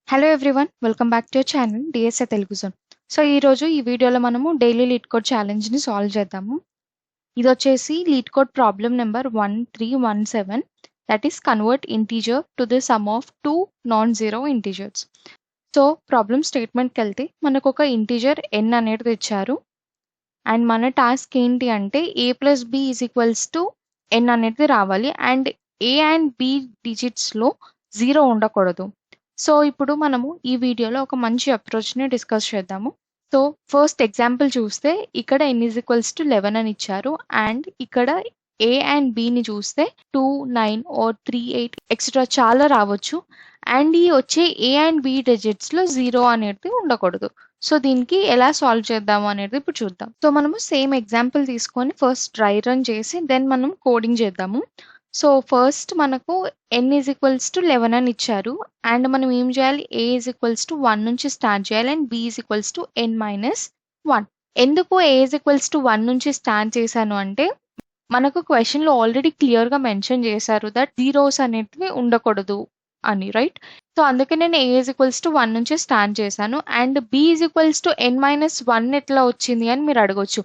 Hello everyone welcome back to your channel DSA Telugu zone. So ఈరోజు ఈ వీడియోలో మనము డైలీ లీడ్ కోడ్ ఛాలెంజ్ని సాల్వ్ చేద్దాము. ఇది వచ్చేసి LeetCode problem number 1317, that is convert integer to the sum of two non zero integers. So problem స్టేట్మెంట్కి వెళ్తే మనకు ఒక ఇంటీజర్ n అనేది ఇచ్చారు అండ్ మన టాస్క్ ఏంటి అంటే a plus B is equals to n అనేది రావాలి అండ్ a అండ్ b డిజిట్స్లో జీరో ఉండకూడదు. సో ఇప్పుడు మనము ఈ వీడియోలో ఒక మంచి అప్రోచ్ని డిస్కస్ చేద్దాము. సో ఫస్ట్ ఎగ్జాంపుల్ చూస్తే ఇక్కడ n ఈజ్ ఈక్వల్స్ టు 11 అని ఇచ్చారు అండ్ ఇక్కడ a అండ్ bని చూస్తే 2, 9 ఆర్ 3, 8 ఎక్సెట్రా చాలా రావచ్చు అండ్ ఈ వచ్చే a అండ్ b డిజిట్స్లో జీరో అనేది ఉండకూడదు. సో దీనికి ఎలా సాల్వ్ చేద్దాము అనేది ఇప్పుడు చూద్దాం. సో మనము సేమ్ ఎగ్జాంపుల్ తీసుకొని ఫస్ట్ డ్రై రన్ చేసి దెన్ మనం కోడింగ్ చేద్దాము. సో ఫస్ట్ మనకు n ఈజ్ ఈక్వల్స్ టు 11 అని ఇచ్చారు అండ్ మనం ఏం చేయాలి, a ఈజ్ ఈక్వల్స్ టు 1 నుంచి స్టార్ట్ చేయాలి and b is equals to n minus 1. ఎందుకు a ఈజ్ ఈక్వల్స్ టు 1 నుంచి స్టార్ట్ చేశాను అంటే మనకు క్వశ్చన్లో ఆల్రెడీ క్లియర్గా మెన్షన్ చేశారు దట్ జీరోస్ అనేటివి ఉండకూడదు అని, రైట్? సో అందుకే నేను a ఈజ్ ఈక్వల్స్ టు 1 నుంచి స్టార్ట్ చేశాను and b is equals to n minus 1 ఎట్లా వచ్చింది అని మీరు అడగొచ్చు.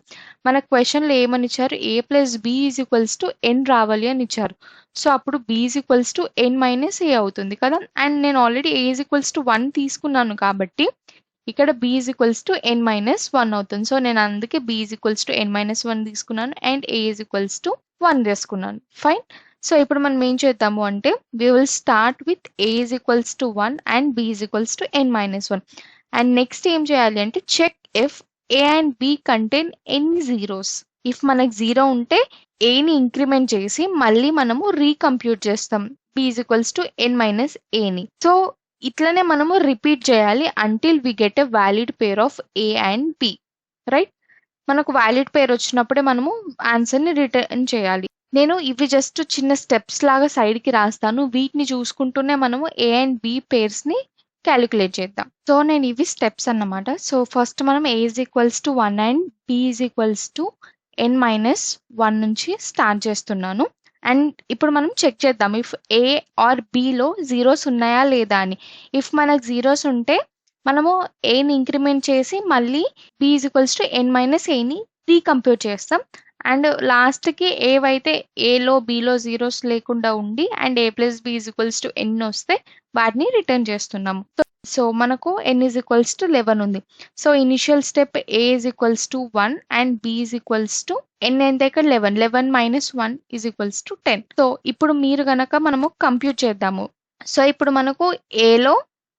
మన క్వశ్చన్లో ఏమని ఇచ్చారు, a plus b is equals to n రావాలి అని ఇచ్చారు. సో అప్పుడు b is equals to n minus a అవుతుంది కదా అండ్ నేను already a is equals to 1 తీసుకున్నాను కాబట్టి ఇక్కడ b is equals to n minus 1 అవుతుంది. సో నేను అందుకే b is equals to n minus 1 తీసుకున్నాను and a is equals to 1 తీసుకున్నాను. ఫైన్. సో ఇప్పుడు మనం ఏం చేద్దాము అంటే we will start with a is equals to 1 and b is equals to n minus 1 and next ఏం చేయాలి అంటే check if a and b contain any zeros. If మనకు జీరో ఉంటే a ని ఇంక్రిమెంట్ చేసి మళ్ళీ మనము రీకంప్యూట్ చేస్తాం b is equals to n minus a ని. సో ఇట్లనే మనము రిపీట్ చేయాలి until we get a valid pair of a and b, right? మనకు వ్యాలిడ్ పేర్ వచ్చినప్పుడే మనము ఆన్సర్ని రిటర్న్ చేయాలి. నేను ఇవి జస్ట్ చిన్న స్టెప్స్ లాగా సైడ్కి రాస్తాను, వీటిని చూసుకుంటూనే మనము ఏ అండ్ బి పేర్స్ని క్యాలిక్యులేట్ చేద్దాం. సో నేను ఇవి స్టెప్స్ అన్నమాట. సో ఫస్ట్ మనం a is equals to 1 and b is equals to n minus 1 నుంచి స్టార్ట్ చేస్తున్నాను అండ్ ఇప్పుడు మనం చెక్ చేద్దాం ఇఫ్ ఏ ఆర్ బిలో జీరోస్ ఉన్నాయా లేదా అని. ఇఫ్ మనకు జీరోస్ ఉంటే మనము ఏని ఇంక్రిమెంట్ చేసి మళ్ళీ B is equals to n minus ఏని రీకంప్యూట్ చేస్తాం అండ్ లాస్ట్కి ఏవైతే ఏలో బీలో జీరోస్ లేకుండా ఉండి and A plus B is equals to n వస్తే వాటిని రిటర్న్ చేస్తున్నాము. సో మనకు n ఈజ్ ఈక్వల్స్ టు 11 ఉంది. So initial step a is equals to 1 and b is equals to n ఎంత ఇక్కడ 11 minus 1 is equals to 10. So ఇప్పుడు మీరు గనక మనము కంప్యూట్ చేద్దాము. సో ఇప్పుడు మనకు ఏలో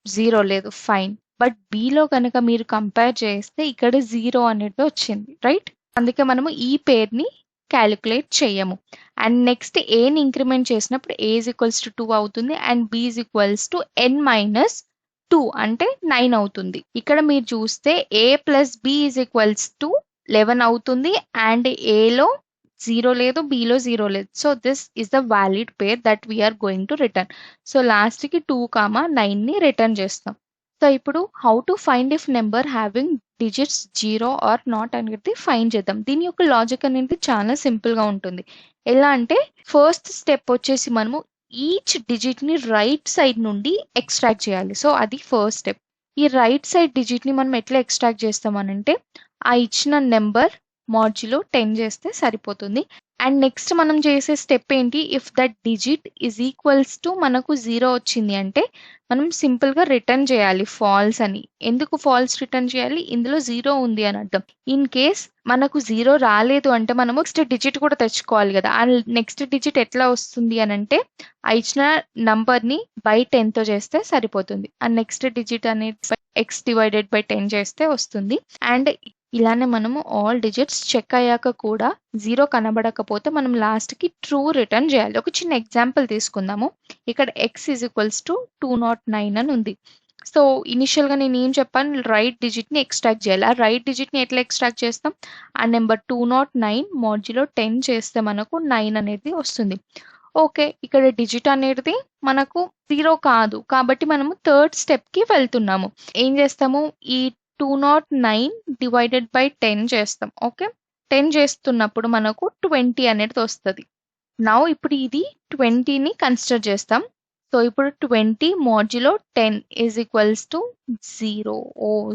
జీరో లేదు, ఫైన్, బట్ బిలో కనుక మీరు కంపేర్ చేస్తే ఇక్కడ జీరో అనేది వచ్చింది, రైట్? అందుకే మనము ఈ పేర్ని క్యాలిక్యులేట్ చేయము అండ్ నెక్స్ట్ ఏని ఇంక్రిమెంట్ చేసినప్పుడు a ఈజ్ ఈక్వల్స్ టు 2 అవుతుంది and b is equals to n minus 2 అంటే 9 అవుతుంది. ఇక్కడ మీరు చూస్తే a plus b is equals to 11 అవుతుంది అండ్ ఏలో జీరో లేదు, బిలో జీరో లేదు. So this is the valid pair that we are going to return. So లాస్ట్కి 2,9ని రిటర్న్ చేస్తాం. సో ఇప్పుడు how to find if number having digits zero or not అనేది ఫైండ్ చేద్దాం. దీని యొక్క లాజిక్ అనేది చాలా సింపుల్గా ఉంటుంది. ఎలా అంటే ఫస్ట్ స్టెప్ వచ్చేసి మనము ఈచ్ డిజిట్ని రైట్ సైడ్ నుండి ఎక్స్ట్రాక్ట్ చేయాలి. సో అది ఫస్ట్ స్టెప్. ఈ రైట్ సైడ్ డిజిట్ని మనం ఎట్లా ఎక్స్ట్రాక్ట్ చేస్తామనంటే ఆ ఇచ్చిన నెంబర్ మాడ్యులో 10 చేస్తే సరిపోతుంది అండ్ నెక్స్ట్ మనం చేసే స్టెప్ ఏంటి, if that digit is equals to మనకు జీరో వచ్చింది అంటే మనం సింపుల్గా రిటర్న్ చేయాలి ఫాల్స్ అని. ఎందుకు ఫాల్స్ రిటర్న్ చేయాలి, ఇందులో జీరో ఉంది అని అర్థం. ఇన్ కేస్ మనకు జీరో రాలేదు అంటే మనము నెక్స్ట్ డిజిట్ కూడా తెచ్చుకోవాలి కదా. ఆ నెక్స్ట్ డిజిట్ ఎట్లా వస్తుంది అని అంటే ఆ ఇచ్చిన నంబర్ని బై 10తో చేస్తే సరిపోతుంది. ఆ నెక్స్ట్ డిజిట్ అనేది x డివైడెడ్ బై 10 చేస్తే వస్తుంది అండ్ ఇలానే మనము ఆల్ డిజిట్స్ చెక్ అయ్యాక కూడా జీరో కనబడకపోతే మనం లాస్ట్కి ట్రూ రిటర్న్ చేయాలి. ఒక చిన్న ఎగ్జాంపుల్ తీసుకుందాము. ఇక్కడ x ఈజ్ ఈక్వల్స్ టు 209 అని ఉంది. సో ఇనిషియల్గా నేను ఏం చెప్పాను, రైట్ డిజిట్ని ఎక్స్ట్రాక్ట్ చేయాలి. ఆ రైట్ డిజిట్ని ఎట్లా ఎక్స్ట్రాక్ట్ చేస్తాం, ఆ నెంబర్ 209 మాడ్యులో 10 చేస్తే మనకు 9 అనేది వస్తుంది. ఓకే, ఇక్కడ డిజిట్ అనేది మనకు జీరో కాదు కాబట్టి మనము థర్డ్ స్టెప్కి వెళ్తున్నాము. ఏం చేస్తాము, ఈ 209 డివైడెడ్ బై 10 చేస్తాం. ఓకే, 10 చేస్తున్నప్పుడు మనకు 20 అనేది వస్తుంది. నౌ ఇప్పుడు ఇది 20ని కన్సిడర్ చేస్తాం. సో ఇప్పుడు 20 మాడ్యులో 10 ఈజ్ ఈక్వల్స్ టు 0.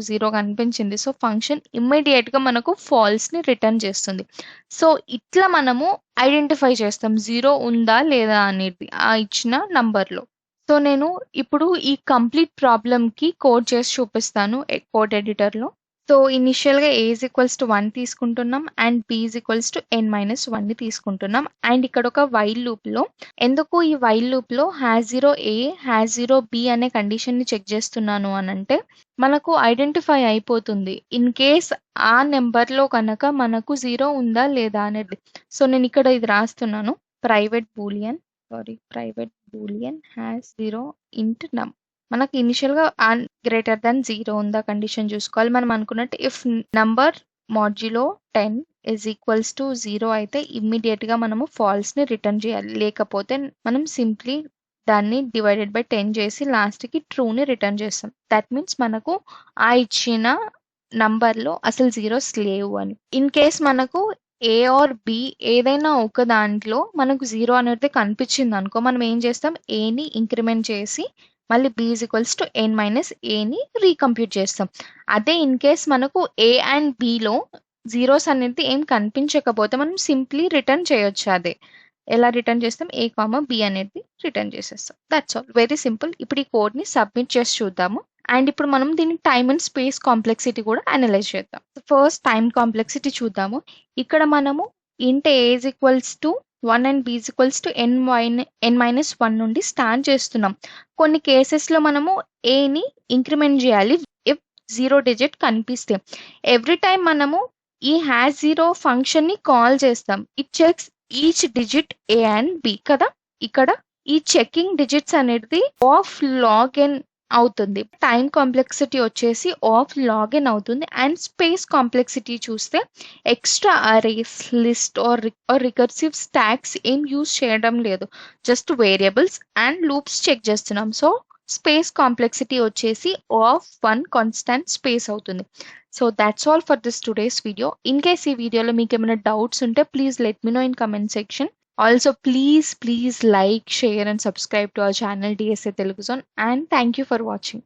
0 కనిపించింది. సో ఫంక్షన్ ఇమ్మీడియట్గా మనకు ఫాల్స్ని రిటర్న్ చేస్తుంది. సో ఇట్లా మనము ఐడెంటిఫై చేస్తాం 0 ఉందా లేదా అనేది ఆ ఇచ్చిన నంబర్లో. సో నేను ఇప్పుడు ఈ కంప్లీట్ ప్రాబ్లమ్కి కోడ్ చేసి చూపిస్తాను కోడ్ ఎడిటర్లో. సో ఇనిషియల్గా a ఈజ్ ఈక్వల్స్ టు 1 తీసుకుంటున్నాం and b is equals to n-1ని తీసుకుంటున్నాం. అండ్ ఇక్కడ ఒక వైల్ లూప్లో ఎందుకు ఈ వైల్ లూప్లో #0a #0b అనే కండిషన్ని చెక్ చేస్తున్నాను అని అంటే మనకు ఐడెంటిఫై అయిపోతుంది ఇన్ కేస్ ఆ నెంబర్లో కనుక మనకు 0 ఉందా లేదా అనేది. సో నేను ఇక్కడ ఇది రాస్తున్నాను, ప్రైవేట్ బూలియన్ #0 int num. మనకి ఇనిషియల్గా గ్రేటర్ దాన్ 0 ఉందా కండిషన్ చూసుకోవాలి. మనం అనుకున్నట్టు if number modulo 10 is equals to 0 అయితే ఇమ్మీడియట్గా మనము ఫాల్స్ని రిటర్న్ చేయాలి. లేకపోతే మనం సింప్లీ దాన్ని డివైడెడ్ బై 10 చేసి లాస్ట్కి ట్రూని రిటర్న్ చేస్తాం. దట్ మీన్స్ మనకు ఆ ఇచ్చిన నంబర్లో అసలు జీరోస్ లేవు అని. ఇన్ కేస్ మనకు ఏ ఆర్ బి ఏదైనా ఒక దాంట్లో మనకు 0 అనేది కనిపించింది అనుకో, మనం ఏం చేస్తాం, ఏని ఇంక్రిమెంట్ చేసి మళ్ళీ b ఈజ్ ఈక్వల్స్ టు n-aని రీకంప్యూట్ చేస్తాం. అదే ఇన్ కేస్ మనకు ఏ అండ్ బిలో జీరోస్ అనేది ఏం కనిపించకపోతే మనం సింప్లీ రిటర్న్ చేయొచ్చు. అదే ఎలా రిటర్న్ చేస్తాం, a, b అనేది రిటర్న్ చేసేస్తాం. That's all, very simple. ఇప్పుడు ఈ కోడ్ని సబ్మిట్ చేసి చూద్దాము. అండ్ ఇప్పుడు మనం దీని టైమ్ అండ్ స్పేస్ కాంప్లెక్సిటీ కూడా అనలైజ్ చేద్దాం. ఫస్ట్ టైమ్ కాంప్లెక్సిటీ చూద్దాము. ఇక్కడ మనము ఇంట్ a is equals to 1 and b is equals to n-1 నుండి స్టార్ట్ చేస్తున్నాం. కొన్ని కేసెస్లో మనము ఏని ఇంక్రిమెంట్ చేయాలి ఇఫ్ 0 డిజిట్ కనిపిస్తే. ఎవ్రీ టైం మనము ఈ #0 ఫంక్షన్ని కాల్ చేస్తాం. It checks each digit a and b కదా. ఇక్కడ ఈ చెకింగ్ డిజిట్స్ అనేది ఆఫ్ లాగిన్ అవుతుంది. టైం కాంప్లెక్సిటీ వచ్చేసి ఆఫ్ లాగిన్ అవుతుంది. అండ్ స్పేస్ కాంప్లెక్సిటీ చూస్తే extra arrays, list or recursive stacks ఏం యూజ్ చేయడం లేదు, just variables and loops check చేస్తున్నాం. సో స్పేస్ కాంప్లెక్సిటీ వచ్చేసి ఆఫ్ 1 కాన్స్టాంట్ స్పేస్ అవుతుంది. So that's all for this today's video. In case ఈ వీడియోలో మీకు ఏమైనా డౌట్స్ ఉంటే please let me know in comment section. Also, please like, share and subscribe to our channel DSA Telugu Zone, and thank you for watching.